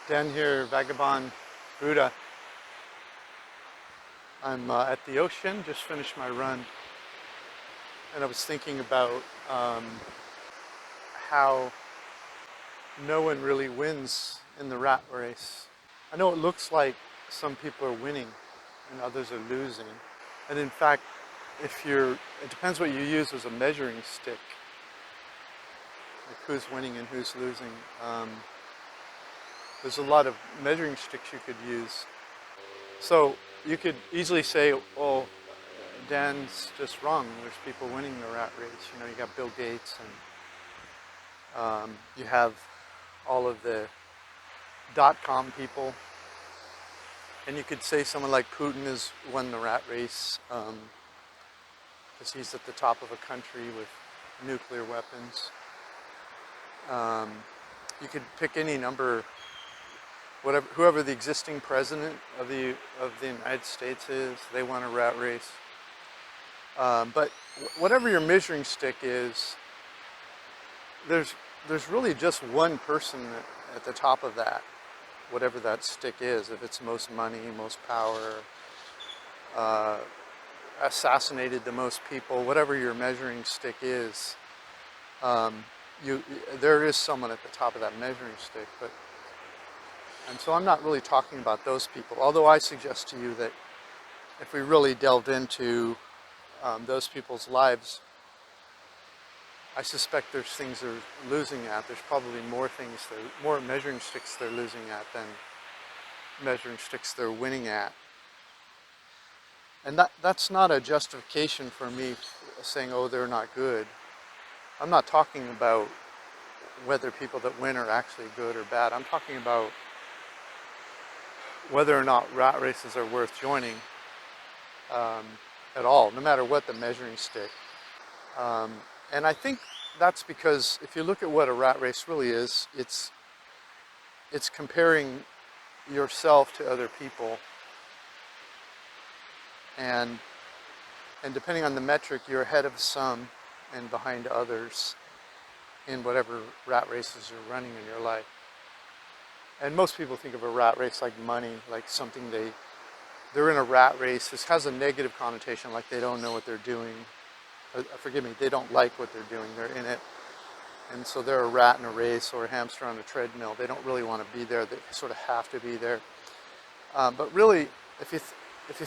Dan here, Vagabond Buddha. I'm at the ocean, just finished my run, and I was thinking about how no one really wins in the rat race. I know it looks like some people are winning and others are losing. And in fact, it depends what you use as a measuring stick, like who's winning and who's losing. There's a lot of measuring sticks you could use. So you could easily say, well, Dan's just wrong. There's people winning the rat race. You know, you got Bill Gates and you have all of the dot-com people. And you could say someone like Putin has won the rat race because he's at the top of a country with nuclear weapons. You could pick any number, whoever the existing president of the United States is, they won a rat race. But whatever your measuring stick is, there's really just one person at the top of that, whatever that stick is. If it's most money, most power, assassinated the most people, whatever your measuring stick is, there is someone at the top of that measuring stick. And so I'm not really talking about those people, although I suggest to you that if we really delved into those people's lives, I suspect there's things they're losing at. There's probably more measuring sticks they're losing at than measuring sticks they're winning at. And that's not a justification for me saying, oh, they're not good. I'm not talking about whether people that win are actually good or bad. I'm talking about whether or not rat races are worth joining at all, no matter what the measuring stick. And I think that's because if you look at what a rat race really is, it's comparing yourself to other people. And depending on the metric, you're ahead of some and behind others in whatever rat races you're running in your life. And most people think of a rat race like money, like something they're in a rat race. This has a negative connotation, like they don't know what they're doing. Forgive me, they don't like what they're doing. They're in it. And so they're a rat in a race or a hamster on a treadmill. They don't really want to be there. They sort of have to be there. But really, if you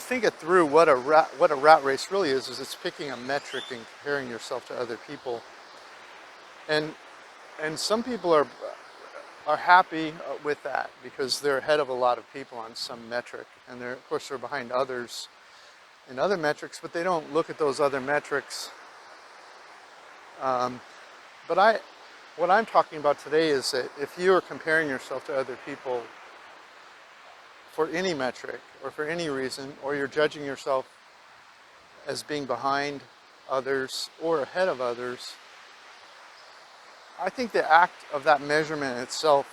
think it through, what a rat race really is it's picking a metric and comparing yourself to other people. And some people are happy with that because they're ahead of a lot of people on some metric, and of course they're behind others in other metrics, but they don't look at those other metrics. But what I'm talking about today is that if you are comparing yourself to other people for any metric or for any reason, or you're judging yourself as being behind others or ahead of others, I think the act of that measurement itself,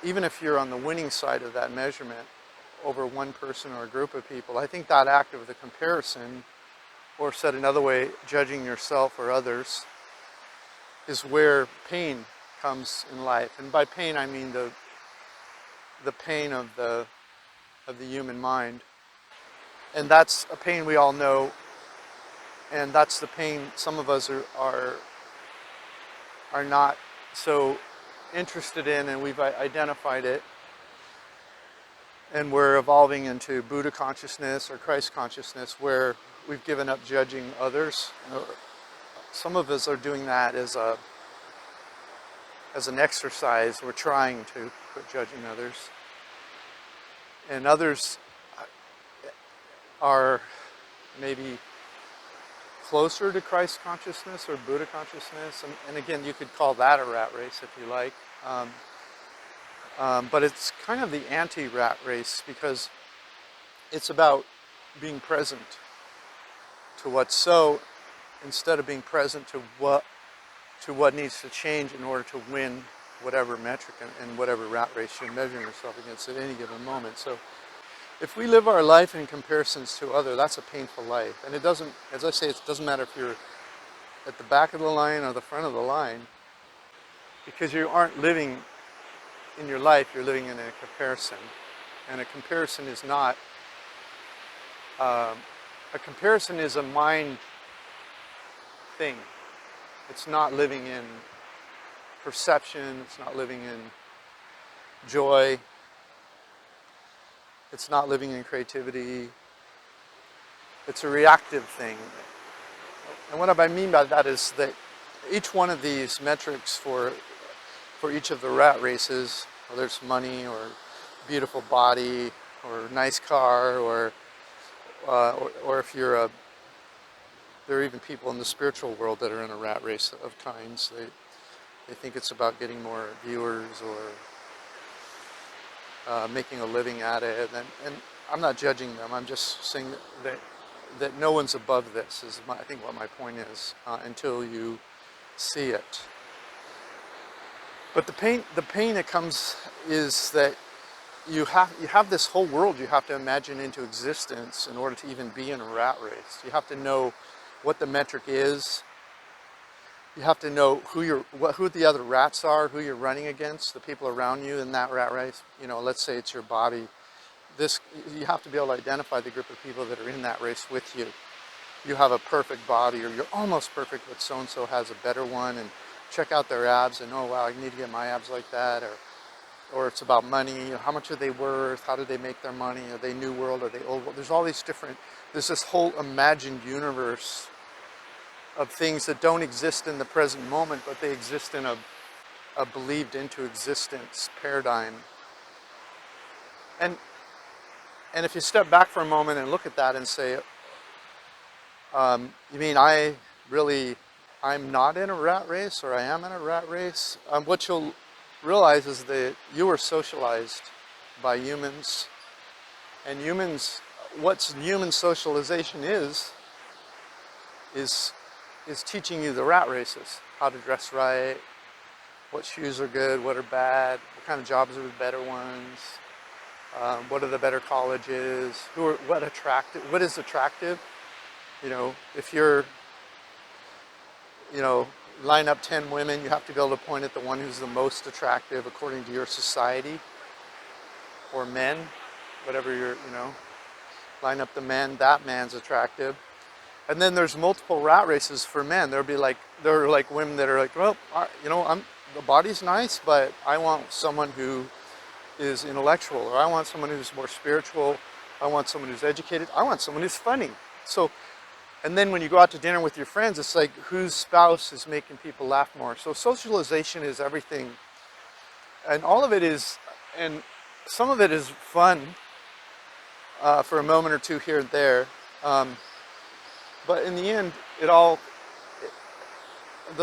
even if you're on the winning side of that measurement over one person or a group of people, I think that act of the comparison, or said another way, judging yourself or others, is where pain comes in life. And by pain, I mean the pain of the human mind. And that's a pain we all know, and that's the pain some of us are not so interested in, and we've identified it, and we're evolving into Buddha consciousness or Christ consciousness, where we've given up judging others. Some of us are doing that as an exercise. We're trying to quit judging others, and others are maybe closer to Christ consciousness or Buddha consciousness, and again, you could call that a rat race if you like, but it's kind of the anti-rat race because it's about being present to what's so, instead of being present to what needs to change in order to win whatever metric and whatever rat race you're measuring yourself against at any given moment. So if we live our life in comparisons to others, that's a painful life. And it doesn't, as I say, it doesn't matter if you're at the back of the line or the front of the line, because you aren't living in your life, you're living in a comparison. And a comparison is not, a comparison is a mind thing. It's not living in perception, it's not living in joy, it's not living in creativity. It's a reactive thing. And what I mean by that is that each one of these metrics for each of the rat races, whether it's money or beautiful body or nice car or if you're a, there are even people in the spiritual world that are in a rat race of kinds. They think it's about getting more viewers or making a living at it. And I'm not judging them. I'm just saying that no one's above this is I think what my point is until you see it. But the pain that comes is that you have this whole world you have to imagine into existence in order to even be in a rat race. You have to know what the metric is. You have to know who the other rats are, who you're running against, the people around you in that rat race. You know, let's say it's your body. You have to be able to identify the group of people that are in that race with you. You have a perfect body, or you're almost perfect, but so-and-so has a better one, and check out their abs, and oh wow, I need to get my abs like that, or it's about money, you know, how much are they worth, how do they make their money, are they new world, are they old world? There's all these different, there's this whole imagined universe of things that don't exist in the present moment, but they exist in a believed into existence paradigm. And if you step back for a moment and look at that and say, you mean I'm not in a rat race, or I am in a rat race? What you'll realize is that you were socialized by humans, and what's human socialization is teaching you the rat races, how to dress right, what shoes are good, what are bad, what kind of jobs are the better ones, what are the better colleges, what is attractive. You know, if you're, line up 10 women, you have to be able to point at the one who's the most attractive according to your society, or men, whatever line up the men, that man's attractive. And then there's multiple rat races for men. There are like women that are like, well, the body's nice, but I want someone who is intellectual, or I want someone who's more spiritual, I want someone who's educated, I want someone who's funny. And then when you go out to dinner with your friends, it's like whose spouse is making people laugh more. So socialization is everything. And all of it is, and some of it is fun for a moment or two here and there. But in the end, the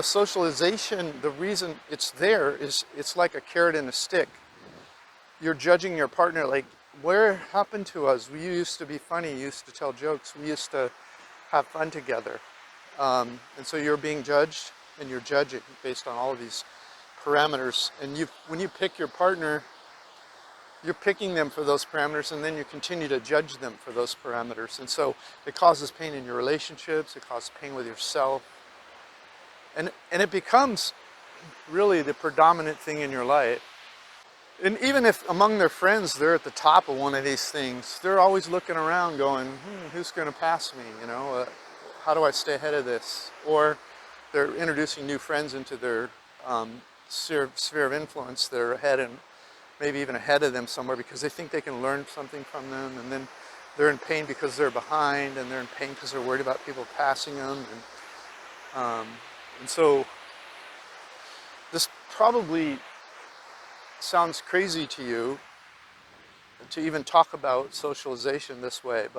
socialization, the reason it's there is it's like a carrot and a stick. You're judging your partner like, where happened to us? We used to be funny, used to tell jokes, we used to have fun together. And so you're being judged, and you're judging based on all of these parameters. And when you pick your partner, you're picking them for those parameters, and then you continue to judge them for those parameters. And so it causes pain in your relationships, it causes pain with yourself. And it becomes really the predominant thing in your life. And even if among their friends they're at the top of one of these things, they're always looking around going, who's going to pass me? How do I stay ahead of this? Or they're introducing new friends into their sphere of influence. They're ahead, and maybe even ahead of them somewhere, because they think they can learn something from them. And then they're in pain because they're behind, and they're in pain because they're worried about people passing them. And so this probably sounds crazy to you to even talk about socialization this way,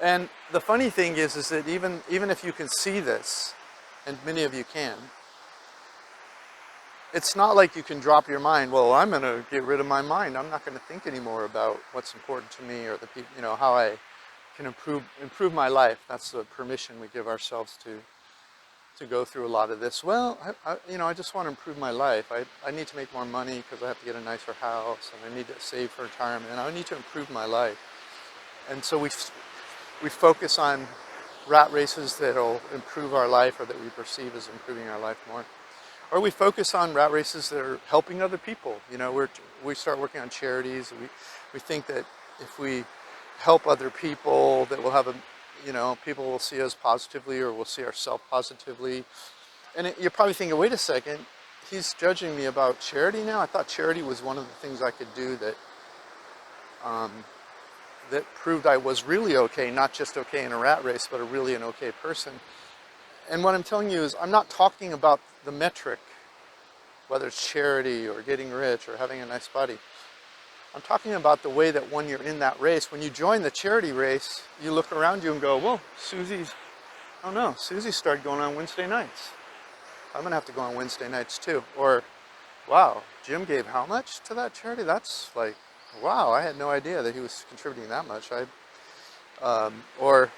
and the funny thing is that even if you can see this, and many of you can, it's not like you can drop your mind. Well, I'm going to get rid of my mind. I'm not going to think anymore about what's important to me, or the people, how I can improve my life. That's the permission we give ourselves to go through a lot of this. Well, I just want to improve my life. I need to make more money because I have to get a nicer house, and I need to save for retirement, and I need to improve my life. And so we focus on rat races that'll improve our life, or that we perceive as improving our life more. Or we focus on rat races that are helping other people. You know, we start working on charities. We think that if we help other people, that we'll have a, you know, people will see us positively, or we'll see ourselves positively. And you're probably thinking, wait a second, he's judging me about charity now? I thought charity was one of the things I could do that that proved I was really okay, not just okay in a rat race, but really an okay person. And what I'm telling you is I'm not talking about the metric, whether it's charity or getting rich or having a nice body. I'm talking about the way that when you're in that race, when you join the charity race, you look around you and go, well, Susie's, oh no, Susie started going on Wednesday nights. I'm gonna have to go on Wednesday nights too. Or, wow, Jim gave how much to that charity? That's like, wow, I had no idea that he was contributing that much. Or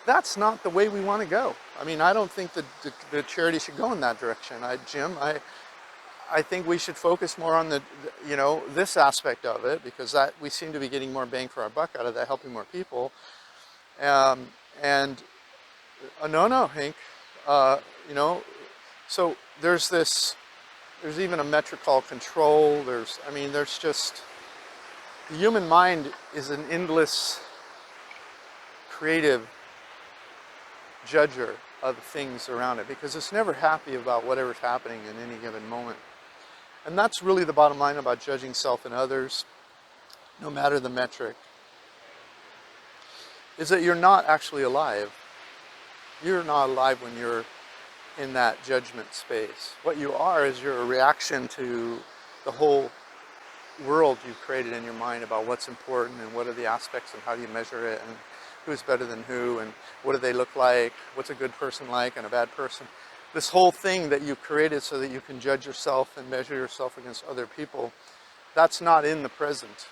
that's not the way we want to go. I mean, I don't think that the charity should go in that direction. Jim, I think we should focus more on you know, this aspect of it, because that we seem to be getting more bang for our buck out of that, helping more people. And no, Hank, you know, so there's even a metric called control. There's just, the human mind is an endless creative judger of things around it, because it's never happy about whatever's happening in any given moment. And that's really the bottom line about judging self and others, no matter the metric, is that you're not actually alive. You're not alive when you're in that judgment space. What you are is you're a reaction to the whole world you've created in your mind about what's important and what are the aspects and how do you measure it and who's better than who and what do they look like, what's a good person like and a bad person. This whole thing that you created so that you can judge yourself and measure yourself against other people, that's not in the present.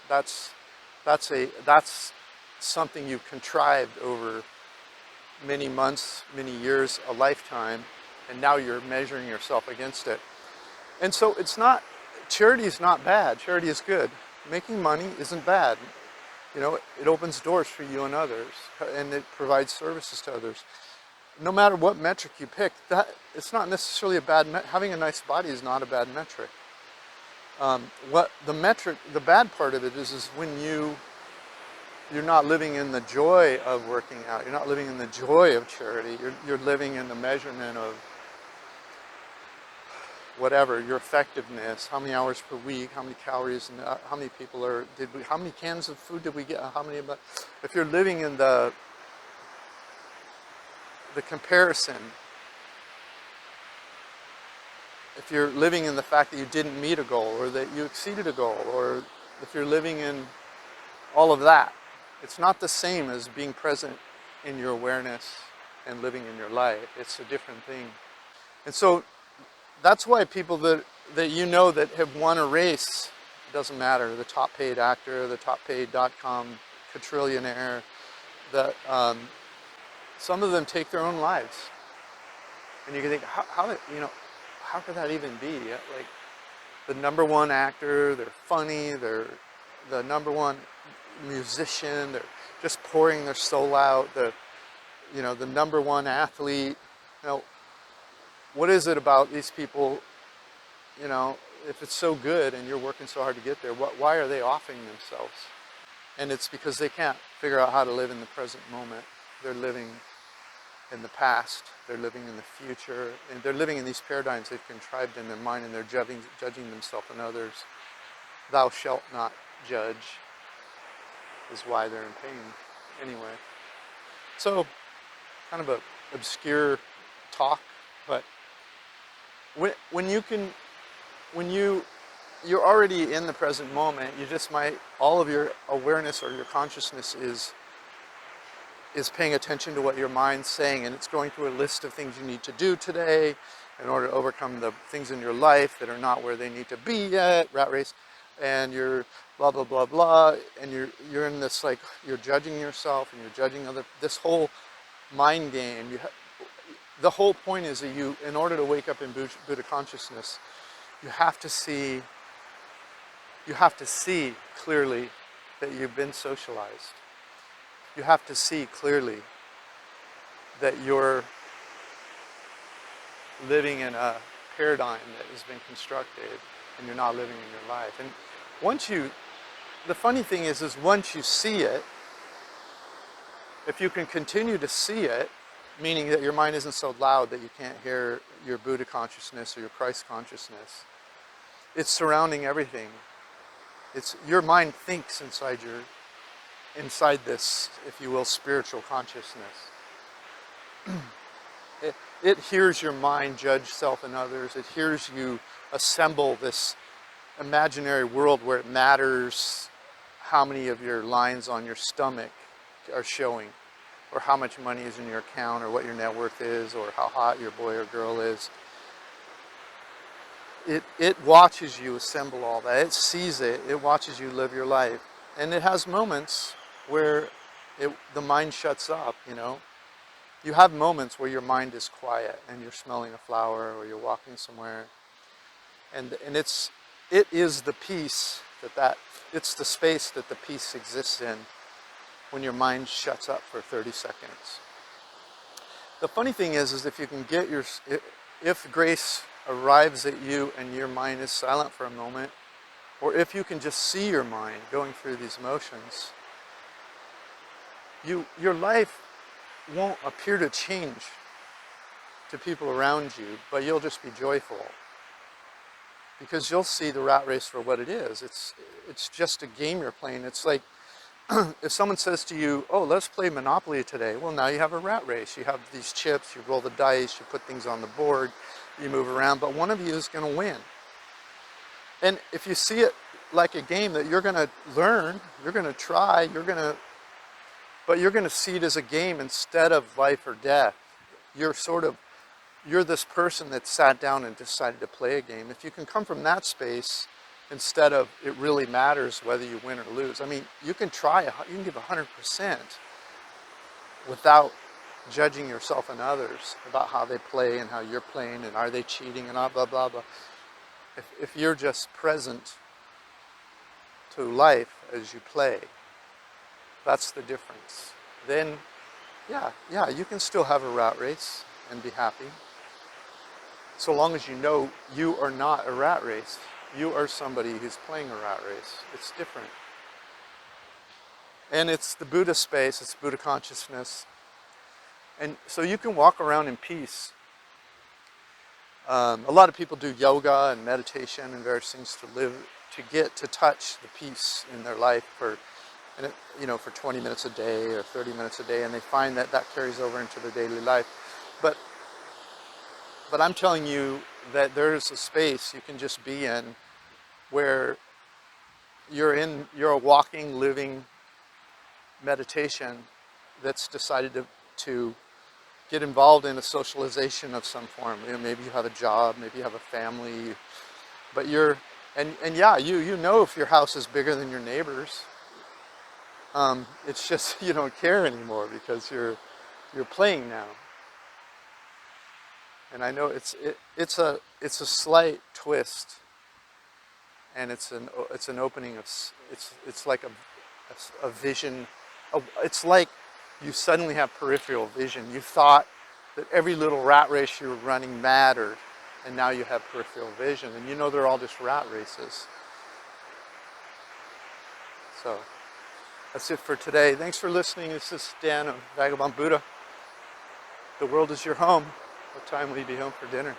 That's something you've contrived over many months, many years, a lifetime, and now you're measuring yourself against it. And so charity is not bad, charity is good. Making money isn't bad. You know, it opens doors for you and others, and it provides services to others. No matter what metric you pick, it's not necessarily a bad having a nice body is not a bad metric. The bad part of it is when you're not living in the joy of working out. You're not living in the joy of charity. You're living in the measurement of whatever, your effectiveness, how many hours per week, how many calories, and how many people how many cans of food did we get, how many, if you're living in the comparison, if you're living in the fact that you didn't meet a goal or that you exceeded a goal, or if you're living in all of that, it's not the same as being present in your awareness and living in your life. It's a different thing. And so that's why people that you know that have won a race, it doesn't matter, the top paid actor, the top paid .com quadrillionaire, some of them take their own lives. And you can think, how could that even be? Like the number one actor, they're funny, they're the number one musician, they're just pouring their soul out, the number one athlete. What is it about these people, if it's so good and you're working so hard to get there, why are they offing themselves? And it's because they can't figure out how to live in the present moment. They're living in the past, they're living in the future, and they're living in these paradigms they've contrived in their mind, and they're judging themselves and others. Thou shalt not judge is why they're in pain. Anyway, so kind of a obscure talk, but you're already in the present moment, you just might, all of your awareness or your consciousness is paying attention to what your mind's saying, and it's going through a list of things you need to do today in order to overcome the things in your life that are not where they need to be yet, rat race, and you're blah, blah, blah, blah, and you're in this, like, you're judging yourself and you're judging this whole mind game. The whole point is that in order to wake up in Buddha consciousness, you have to see clearly that you've been socialized. You have to see clearly that you're living in a paradigm that has been constructed, and you're not living in your life. And the funny thing is once you see it, if you can continue to see it, meaning that your mind isn't so loud that you can't hear your Buddha consciousness or your Christ consciousness, it's surrounding everything. Your mind thinks inside this, if you will, spiritual consciousness. It hears your mind judge self and others. It hears you assemble this imaginary world where it matters how many of your lines on your stomach are showing, or how much money is in your account, or what your net worth is, or how hot your boy or girl is. It watches you assemble all that. It sees it. It watches you live your life. And it has moments where the mind shuts up, you know. You have moments where your mind is quiet and you're smelling a flower or you're walking somewhere. And it is the peace it's the space that the peace exists in when your mind shuts up for 30 seconds. The funny thing is if you can get if grace arrives at you and your mind is silent for a moment, or if you can just see your mind going through these motions, your life won't appear to change to people around you, but you'll just be joyful. Because you'll see the rat race for what it is. It's just a game you're playing. It's like if someone says to you, oh, let's play Monopoly today. Well, now you have a rat race. You have these chips, you roll the dice, you put things on the board, you move around, but one of you is going to win. And if you see it like a game that you're going to learn, you're going to try, but you're going to see it as a game instead of life or death. You're this person that sat down and decided to play a game. If you can come from that space instead of it really matters whether you win or lose. I mean, you can try, you can give 100% without judging yourself and others about how they play and how you're playing and are they cheating and blah, blah, blah, blah. If you're just present to life as you play, that's the difference. Then, yeah, you can still have a rat race and be happy. So long as you know you are not a rat race. You are somebody who's playing a rat race. It's different. And it's the Buddha space, it's Buddha consciousness. And so you can walk around in peace. A lot of people do yoga and meditation and various things to get to touch the peace in their life for 20 minutes a day or 30 minutes a day, and they find that carries over into their daily life. But I'm telling you that there's a space you can just be in where you're a walking, living meditation that's decided to get involved in a socialization of some form. You know, maybe you have a job, maybe you have a family, but you know if your house is bigger than your neighbor's. It's just you don't care anymore because you're playing now. And I know it's a slight twist, and it's an opening of it's like a vision. It's like you suddenly have peripheral vision. You thought that every little rat race you were running mattered, and now you have peripheral vision, and you know they're all just rat races. So that's it for today. Thanks for listening. This is Dan of Vagabond Buddha. The world is your home. What time will you be home for dinner?